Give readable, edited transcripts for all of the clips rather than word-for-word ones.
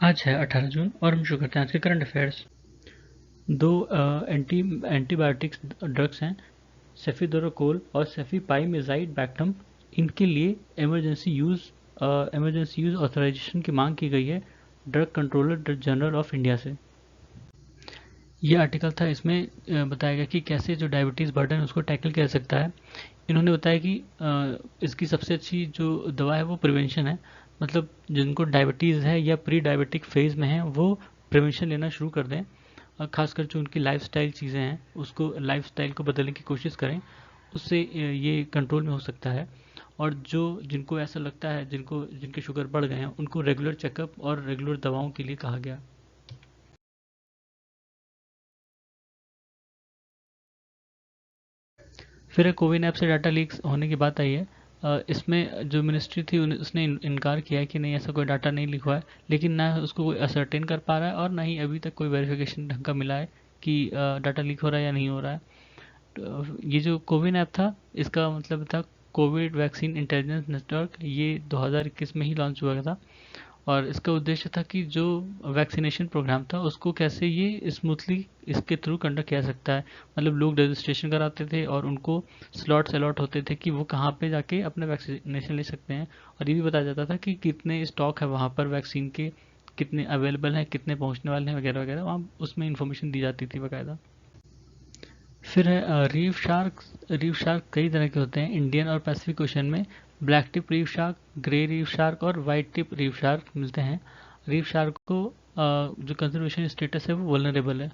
आज है 18 जून और हम शुरू करते हैं आज के करंट अफेयर्स। दो एंटीबायोटिक्स ड्रग्स हैं, सेफिदोरोकोल और सेफीपाइमेज़ाइड बैक्टम। इनके लिए इमरजेंसी यूज़ ऑथराइजेशन की मांग की गई है drug controller general of India से। ये आर्टिकल था, इसमें बताया गया कि कैसे जो डायबिटीज़ बर्डन है उसको टैकल किया जा सकता है। इन्होंने बताया कि इसकी सबसे अच्छी जो दवा है वो प्रिवेंशन है, मतलब जिनको डायबिटीज़ है या प्री डायबिटिक फेज़ में है वो प्रिवेंशन लेना शुरू कर दें, और ख़ासकर जो उनकी लाइफस्टाइल चीज़ें हैं उसको लाइफस्टाइल को बदलने की कोशिश करें, उससे ये कंट्रोल में हो सकता है। और जो जिनको ऐसा लगता है जिनके शुगर बढ़ गए हैं उनको रेगुलर चेकअप और रेगुलर दवाओं के लिए कहा गया। फिर कोविन ऐप से डाटा लीक्स होने की बात आई है। इसमें जो मिनिस्ट्री थी उसने इनकार किया है कि नहीं, ऐसा कोई डाटा नहीं लीक हुआ है, लेकिन ना उसको कोई असर्टेन कर पा रहा है और ना ही अभी तक कोई वेरिफिकेशन ढंग का मिला है कि डाटा लीक हो रहा है या नहीं हो रहा है। तो ये जो कोविन ऐप था इसका मतलब था कोविड वैक्सीन इंटेलिजेंस नेटवर्क। ये 2021 में ही लॉन्च हुआ था और इसका उद्देश्य था कि जो वैक्सीनेशन प्रोग्राम था उसको कैसे ये स्मूथली इसके थ्रू कंडक्ट किया सकता है। मतलब लोग रजिस्ट्रेशन कराते थे और उनको स्लॉट्स अलॉट होते थे कि वो कहाँ पे जाके अपना वैक्सीनेशन ले सकते हैं, और ये भी बताया जाता था कि कितने स्टॉक है वहाँ पर वैक्सीन के, कितने अवेलेबल हैं, कितने पहुँचने वाले हैं वगैरह वगैरह, वहाँ उसमें इन्फॉर्मेशन दी जाती थी बाकायदा। फिर है रीफ शार्क। रीफ शार्क कई तरह के होते हैं इंडियन और पैसिफिक ओशन में। Black tip reef shark, grey reef shark और वाइट टिप रीफ शार्क मिलते हैं। रीफ शार्क को जो कंजर्वेशन स्टेटस है वो वल्नरेबल है।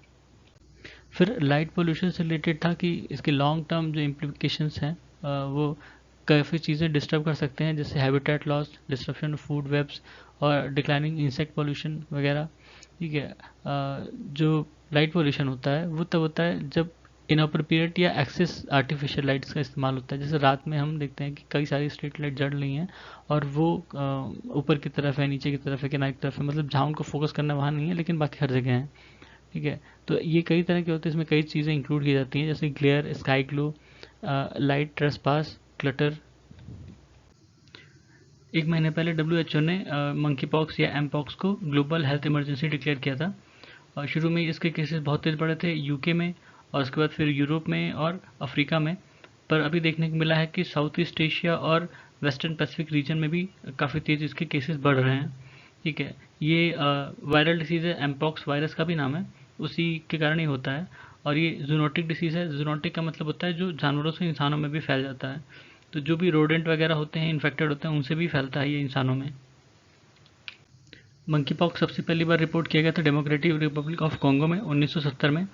फिर लाइट पोल्यूशन से रिलेटेड था कि इसके लॉन्ग टर्म जो इम्प्लीकेशंस हैं वो काफ़ी चीज़ें डिस्टर्ब कर सकते हैं, जैसे habitat loss, disruption of food webs और डिक्लाइनिंग इंसेक्ट पोल्यूशन वगैरह। ठीक है, जो लाइट पोल्यूशन होता है वो तब होता है जब इनअप्रोप्रिएट या एक्सेस आर्टिफिशियल लाइट्स का इस्तेमाल होता है। जैसे रात में हम देखते हैं कि कई सारी स्ट्रीट लाइट जल रही हैं और वो ऊपर की तरफ है, नीचे की तरफ है, किनारे की तरफ है, मतलब जहाँ उनको फोकस करना वहाँ नहीं है लेकिन बाकी हर जगह है। ठीक है, तो ये कई तरह के होते हैं, इसमें कई चीज़ें इंक्लूड की जाती हैं जैसे glare, sky glow, light trespass, clutter. एक महीने पहले डब्ल्यू ने मंकी पॉक्स या एम पॉक्स को ग्लोबल हेल्थ इमरजेंसी डिक्लेयर किया था। और शुरू में इसके केसेस बहुत तेज बढ़े थे यूके में, और उसके बाद फिर यूरोप में और अफ्रीका में। पर अभी देखने को मिला है कि साउथ ईस्ट एशिया और वेस्टर्न पैसिफिक रीजन में भी काफ़ी तेज इसके केसेस बढ़ रहे हैं। ठीक है, ये वायरल डिसीज़ है, एमपॉक्स वायरस का भी नाम है, उसी के कारण ही होता है। और ये जूनोटिक डिसीज़ है। जूनोटिक का मतलब होता है जो जानवरों से इंसानों में भी फैल जाता है। तो जो भी रोडेंट वगैरह होते हैं, इन्फेक्टेड होते हैं, उनसे भी फैलता है ये इंसानों में। मंकी पॉक्स सबसे पहली बार रिपोर्ट किया गया था डेमोक्रेटिक रिपब्लिक ऑफ कॉन्गो में 1970 में।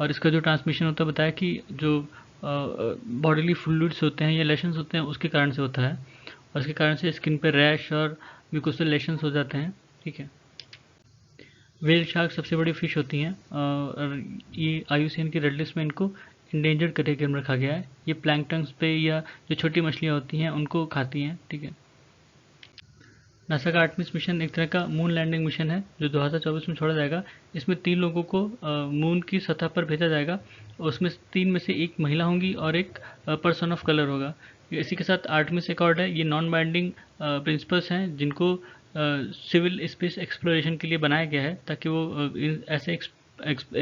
और इसका जो ट्रांसमिशन होता है बताया कि जो बॉडीली फ्लूइड्स होते हैं या लेशंस होते हैं उसके कारण से होता है, और इसके कारण से स्किन पे रैश और म्यूकोसल लेशंस हो जाते हैं। ठीक है, व्हेल शार्क सबसे बड़ी फिश होती हैं और ये IUCN की रेड लिस्ट में इनको इंडेंजर्ड कैटेगरी में रखा गया है। ये प्लैंकटन्स पे या जो छोटी मछलियाँ होती हैं उनको खाती हैं। ठीक है, नासा का आर्टमिस मिशन एक तरह का मून लैंडिंग मिशन है जो 2024 में छोड़ा जाएगा। इसमें 3 लोगों को मून की सतह पर भेजा जाएगा, और उसमें 3 में से एक महिला होंगी और एक पर्सन ऑफ कलर होगा। इसी के साथ आर्टमिस अकॉर्ड है, ये नॉन बाइंडिंग प्रिंसिपल्स हैं जिनको सिविल स्पेस एक्सप्लोरेशन के लिए बनाया गया है, ताकि वो ऐसे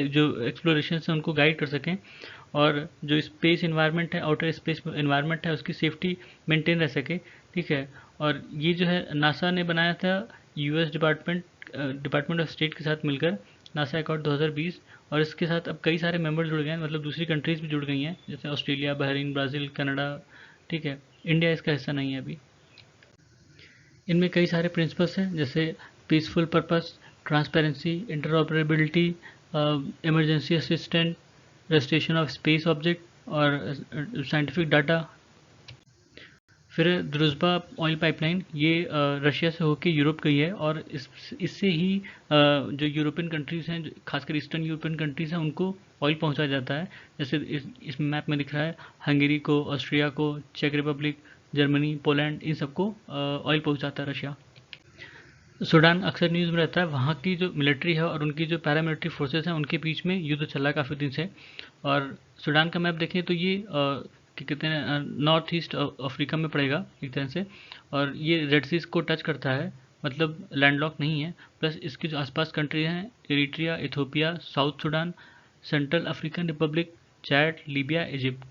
जो एक्सप्लोरेशन है उनको गाइड कर सकें, और जो स्पेस इन्वायरमेंट है, आउटर स्पेस इन्वायरमेंट है, उसकी सेफ्टी मेंटेन रह सके। ठीक है, और ये जो है नासा ने बनाया था US डिपार्टमेंट ऑफ स्टेट के साथ मिलकर, नासा अकॉर्ड 2020। और इसके साथ अब कई सारे मेंबर जुड़ गए हैं, मतलब दूसरी कंट्रीज भी जुड़ गई हैं जैसे ऑस्ट्रेलिया, बहरीन, ब्राज़ील, कनाडा। ठीक है, इंडिया इसका हिस्सा नहीं है अभी। इनमें कई सारे प्रिंसिपल्स हैं जैसे peaceful purpose, transparency, interoperability, emergency assistant, registration of space object और साइंटिफिक डाटा। फिर द्रुजबा ऑयल पाइपलाइन, ये रशिया से होकर यूरोप गई है, और इससे ही जो यूरोपियन कंट्रीज़ हैं, खासकर ईस्टर्न यूरोपियन कंट्रीज़ हैं, उनको ऑयल पहुंचाया जाता है। जैसे इस मैप में दिख रहा है, हंगेरी को, ऑस्ट्रिया को, चेक रिपब्लिक, जर्मनी, पोलैंड, इन सबको ऑयल पहुंचाता है रशिया। सूडान अक्सर न्यूज़ में रहता है, वहाँ की जो मिलिट्री है और उनकी जो पैरामिलिट्री फोर्सेस हैं उनके बीच में युद्ध चल रहा है काफ़ी दिन से। और सूडान का मैप देखें तो ये क्या कहते हैं, नॉर्थ ईस्ट अफ्रीका में पड़ेगा एक तरह से, और ये रेड सीज को टच करता है। मतलब लैंडलॉक नहीं है। प्लस इसके जो आसपास कंट्री हैं Eritrea, Ethiopia, south Sudan, central African Republic, Chad, Libya, Egypt.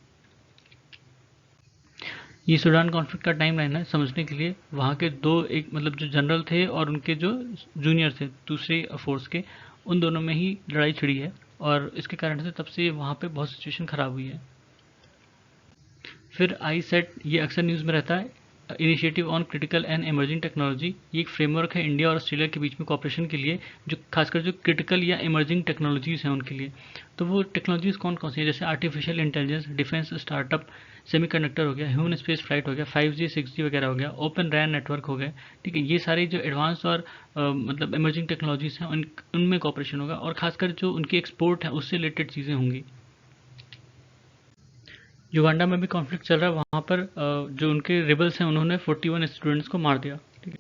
ये सूडान कॉन्फ्लिक्ट का टाइम लाइन है समझने के लिए। वहाँ के दो एक मतलब जो जनरल थे और उनके जो जूनियर थे दूसरे फोर्स के, उन दोनों में ही लड़ाई छिड़ी है और इसके कारण से तब से वहाँ पे बहुत सिचुएशन ख़राब हुई है। फिर आई सेट, ये अक्सर न्यूज़ में रहता है, initiative on critical and emerging technology. ये एक फ्रेमवर्क है इंडिया और ऑस्ट्रेलिया के बीच में कॉपरेशन के लिए, जो खासकर जो क्रिटिकल या इमर्जिंग टेक्नोलॉजीज़ हैं उनके लिए। तो वो टेक्नोलॉजीज़ कौन कौन सी हैं, जैसे artificial intelligence, defence startup, semiconductor हो गया, ह्यूमन स्पेस फ्लाइट हो गया, 5G 6G वगैरह हो गया, ओपन रैन नेटवर्क हो गए। ठीक है, ये सारी जो एडवांस और मतलब इमर्जिंग टेक्नोलॉजीज़ हैं उनमें कॉपरेशन होगा और खासकर जो उनकी एक्सपोर्ट है उससे रिलेटेड चीज़ें होंगी। युगांडा में भी कॉन्फ्लिक्ट चल रहा है। वहाँ पर जो उनके रिबल्स हैं उन्होंने 41 स्टूडेंट्स को मार दिया। ठीक है,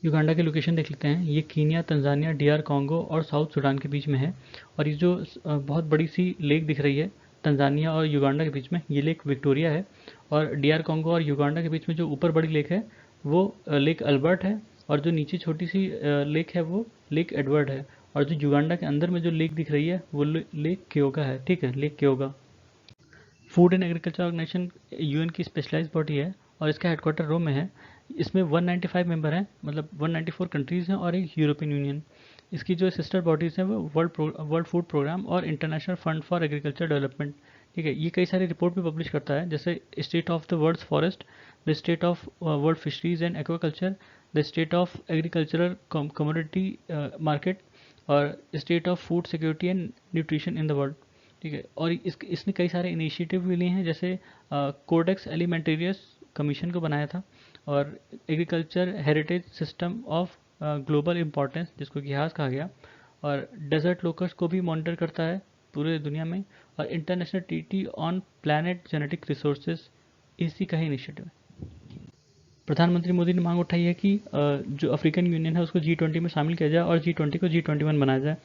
युगांडा की लोकेशन देख लेते हैं। ये कीनिया, तंजानिया, DR कॉन्गो और साउथ सूडान के बीच में है। और ये जो बहुत बड़ी सी लेक दिख रही है तंजानिया और युगांडा के बीच में, ये लेक विक्टोरिया है। और DR कॉन्गो और युगांडा के बीच में जो ऊपर बड़ी लेक है वो लेक अल्बर्ट है, और जो नीचे छोटी सी लेक है वो लेक एडवर्ड है। और जो युगांडा के अंदर में जो लेक दिख रही है वो लेक क्योगा है। ठीक है, lake Kyoga. Food and agriculture organisation UN की स्पेशलाइज्ड बॉडी है और इसका हेडक्वार्टर रोम में है। इसमें 195 मेंबर हैं, मतलब 194 कंट्रीज़ हैं और एक यूरोपियन यूनियन। इसकी जो सिस्टर बॉडीज़ हैं वो वर्ल्ड फूड प्रोग्राम और international fund for agriculture development. ठीक है, ये कई सारी रिपोर्ट भी पब्लिश करता है, जैसे state of the world's forest, the state of world fisheries and aquaculture, the state of agricultural commodity market और state of food security and nutrition in the world. ठीक है, और इसने कई सारे इनिशिएटिव भी लिए हैं, जैसे कोडेक्स एलिमेंटेरियस कमीशन को बनाया था, और agriculture heritage system of global importance जिसको कि HAS कहा गया, और डेजर्ट लोकस को भी मॉनिटर करता है पूरे दुनिया में, और international treaty on planet genetic resources इसी का ही इनिशिएटिव है। प्रधानमंत्री मोदी ने मांग उठाई है कि जो अफ्रीकन यूनियन है उसको G20 में शामिल किया जाए और G20 को G21 बनाया जाए।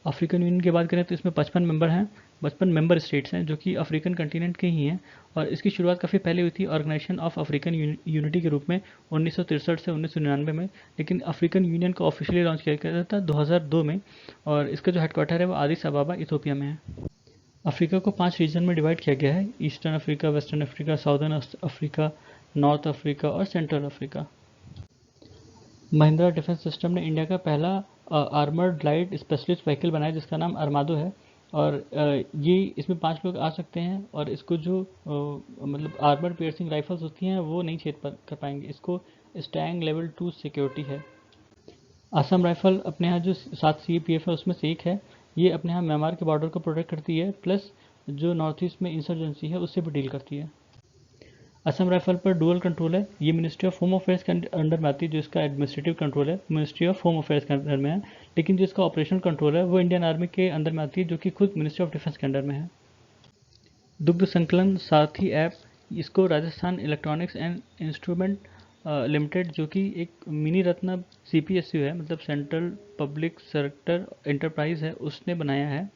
अफ्रीकन यूनियन की बात करें तो इसमें 55 मेंबर हैं, 55 मेंबर स्टेट्स हैं जो कि अफ्रीकन कंटिनेंट के ही हैं, और इसकी शुरुआत काफ़ी पहले हुई थी ऑर्गेनाइजेशन ऑफ अफ्रीकन यूनिटी के रूप में 1963 से 1999 में, लेकिन अफ्रीकन यूनियन को ऑफिशियली लॉन्च किया गया था 2002 में, और इसका जो हेडक्वार्टर है वो आदिस अबाबा इथोपिया में है। अफ्रीका को 5 रीजन में डिवाइड किया गया है, Eastern Africa, Western Africa, Southern Africa, North Africa और Central Africa. Mahindra defence system ने इंडिया का पहला आर्मर्ड लाइट स्पेशलिस्ट व्हीकल बनाया जिसका नाम अरमादो है, और ये इसमें 5 लोग आ सकते हैं, और इसको जो मतलब आर्मर्ड पियर्सिंग राइफल्स होती हैं वो नहीं छेद कर पाएंगे। इसको स्टैंग लेवल 2 सिक्योरिटी है। असम राइफल अपने यहाँ जो 7 CPF है उसमें से एक है। ये अपने यहाँ म्यांमार के बॉर्डर को प्रोटेक्ट करती है, प्लस जो नॉर्थ ईस्ट में इंसर्जेंसी है उससे भी डील करती है। असम राइफल पर डुअल कंट्रोल है। ये मिनिस्ट्री ऑफ होम अफेयर्स के अंडर में आती है, जो इसका एडमिनिस्ट्रेटिव कंट्रोल है मिनिस्ट्री ऑफ होम अफेयर्स के अंडर में है, लेकिन जो इसका ऑपरेशनल कंट्रोल है वो इंडियन आर्मी के अंदर में आती है, जो कि खुद मिनिस्ट्री ऑफ डिफेंस के अंडर में है। दुग्ध संकलन सारथी ऐप, इसको Rajasthan electronics and instrument limited, जो कि एक मिनी रत्न CPSU है, मतलब सेंट्रल पब्लिक सेक्टर एंटरप्राइज है, उसने बनाया है।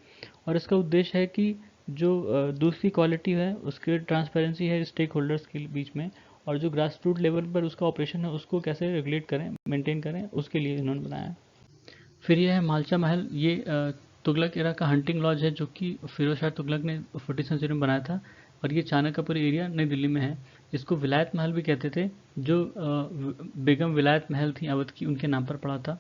और इसका उद्देश्य है कि जो दूध की क्वालिटी है उसकी ट्रांसपेरेंसी है स्टेक होल्डर्स के बीच में, और जो ग्रास रूट लेवल पर उसका ऑपरेशन है उसको कैसे रेगुलेट करें, मेंटेन करें, उसके लिए इन्होंने बनाया है। फिर यह है मालचा महल। ये तुगलक एरा का हंटिंग लॉज है, जो कि फिरोज शाह तुगलक ने 14वीं सेंचुरी में बनाया था, और ये चाणक्यपुर एरिया नई दिल्ली में है। इसको विलायत महल भी कहते थे, जो बेगम विलायत महल थी अवध की, उनके नाम पर पड़ा था।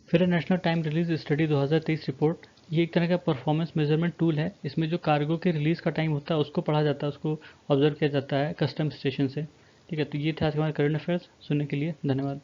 फिर national time release study 2023 report. ये एक तरह का परफॉर्मेंस मेजरमेंट टूल है। इसमें जो कार्गो के रिलीज़ का टाइम होता है उसको पढ़ा जाता है, उसको ऑब्जर्व किया जाता है कस्टम स्टेशन से। ठीक है, तो ये थे आज हमारे करंट अफेयर्स। सुनने के लिए धन्यवाद।